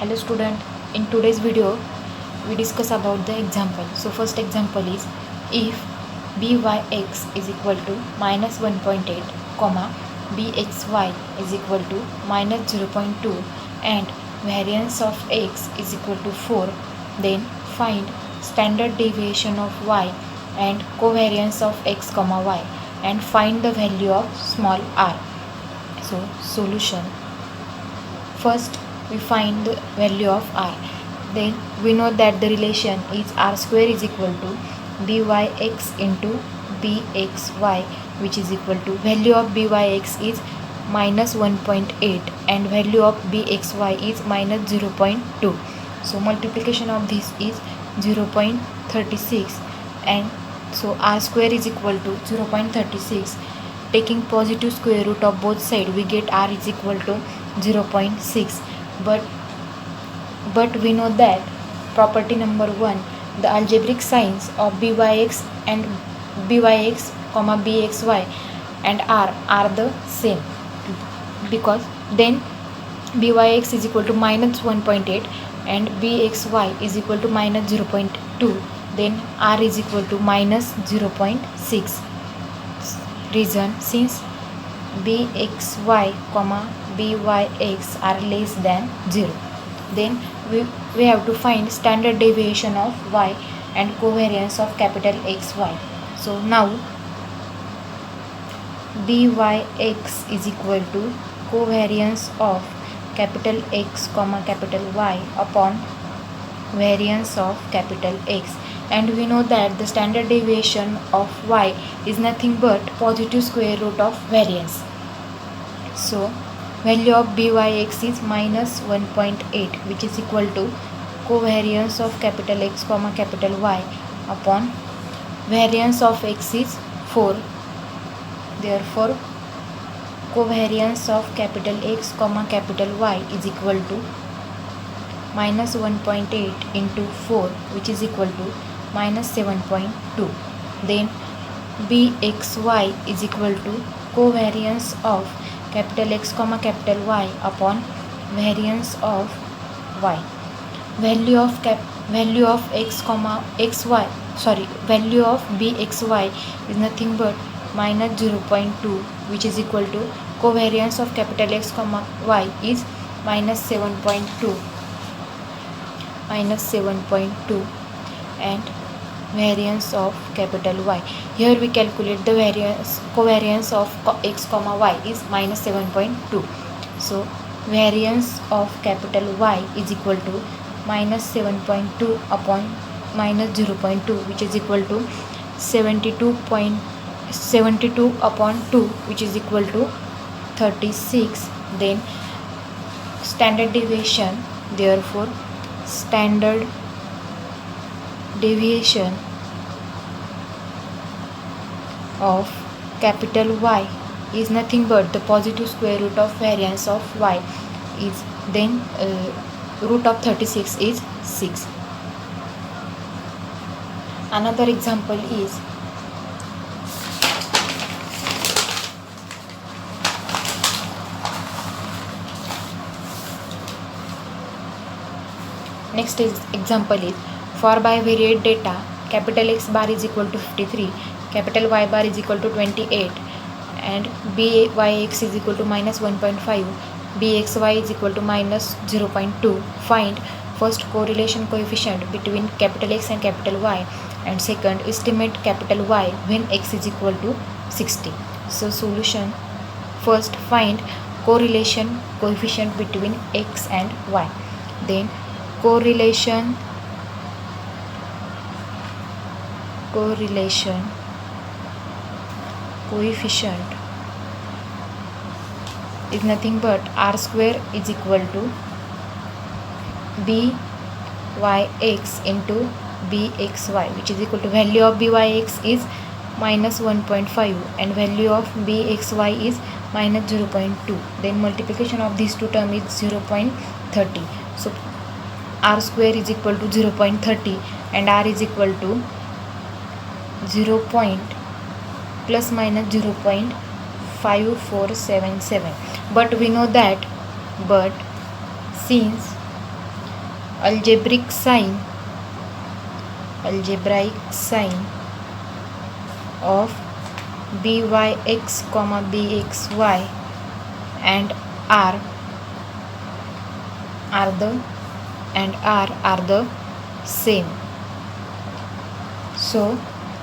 Hello student, in today's video we discuss about the example. So first example is, if byx is equal to minus 1.8 comma bxy is equal to minus 0.2 and variance of x is equal to 4, then find standard deviation of y and covariance of x comma y and find the value of small r. So solution: first we find the value of r. Then we know that the relation is r square is equal to byx into bxy, which is equal to value of byx is minus 1.8 and value of bxy is minus 0.2. So multiplication of this is 0.36, and so r square is equal to 0.36. Taking positive square root of both sides, we get r is equal to 0.6. But we know that property number 1, the algebraic signs of byx and byx comma bxy and r are the same, because then byx is equal to minus 1.8 and bxy is equal to minus 0.2, then r is equal to minus 0.6. Reason: since bxy comma byx are less than 0, then we have to find standard deviation of y and covariance of capital XY. So now byx is equal to covariance of capital X comma capital Y upon variance of capital X, and we know that the standard deviation of y is nothing but positive square root of variance. So value of byx is minus 1.8, which is equal to covariance of capital X comma capital Y upon variance of x is 4. Therefore covariance of capital X comma capital Y is equal to minus 1.8 into 4, which is equal to minus 7.2. Then bxy is equal to covariance of capital X comma capital Y upon variance of y. Value of x comma xy, value of bxy is nothing but minus 0.2, which is equal to covariance of capital X comma Y is minus 7.2 and variance of capital Y. Here we calculate the covariance of x comma y is minus 7.2. So variance of capital Y is equal to minus 7.2 upon minus 0.2, which is equal to 72 upon 2, which is equal to 36. Then standard deviation, therefore standard deviation of capital Y is nothing but the positive square root of variance of y is, then root of 36 is 6. Another example is, next example is, for bivariate data capital X bar is equal to 53, capital Y bar is equal to 28 and byx is equal to minus 1.5, bxy is equal to minus 0.2. Find first correlation coefficient between capital X and capital Y, and second estimate capital Y when x is equal to 60. So solution: first find correlation coefficient between x and y, then correlation coefficient is nothing but r square is equal to byx into bxy, which is equal to value of byx is minus 1.5 and value of bxy is minus 0.2. Then multiplication of these two terms is 0.30. So r square is equal to 0.30 and r is equal to 0. plus minus 0.5477. But we know that, since algebraic sign of byx comma bxy and r are the same. So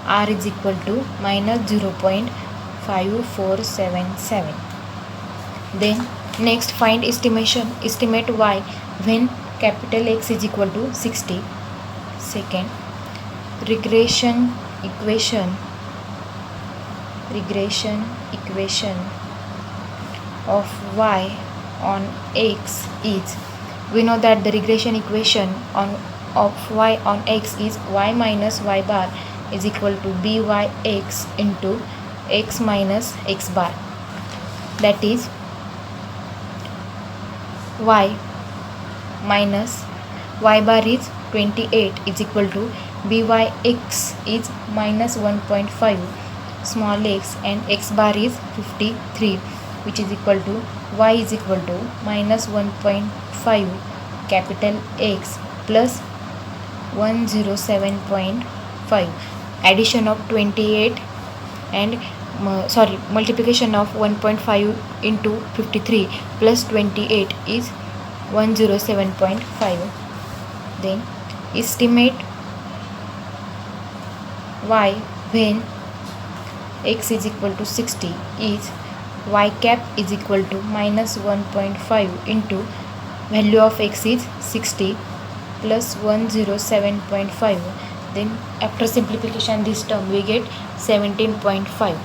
r is equal to minus 0.5477. Then next find estimate y when capital X is equal to 60. Second, regression equation of y on x is, we know that the regression equation of y on x is y minus y bar is equal to byx into x minus x bar. That is y minus y bar is 28 is equal to byx is minus 1.5 small x and x bar is 53, which is equal to y is equal to minus 1.5 capital X plus 107.5. Addition of 28 and multiplication of 1.5 into 53 plus 28 is 107.5. Then estimate y when x is equal to 60 is y cap is equal to minus 1.5 into value of x is 60 plus 107.5. Then after simplification this term we get 17.5.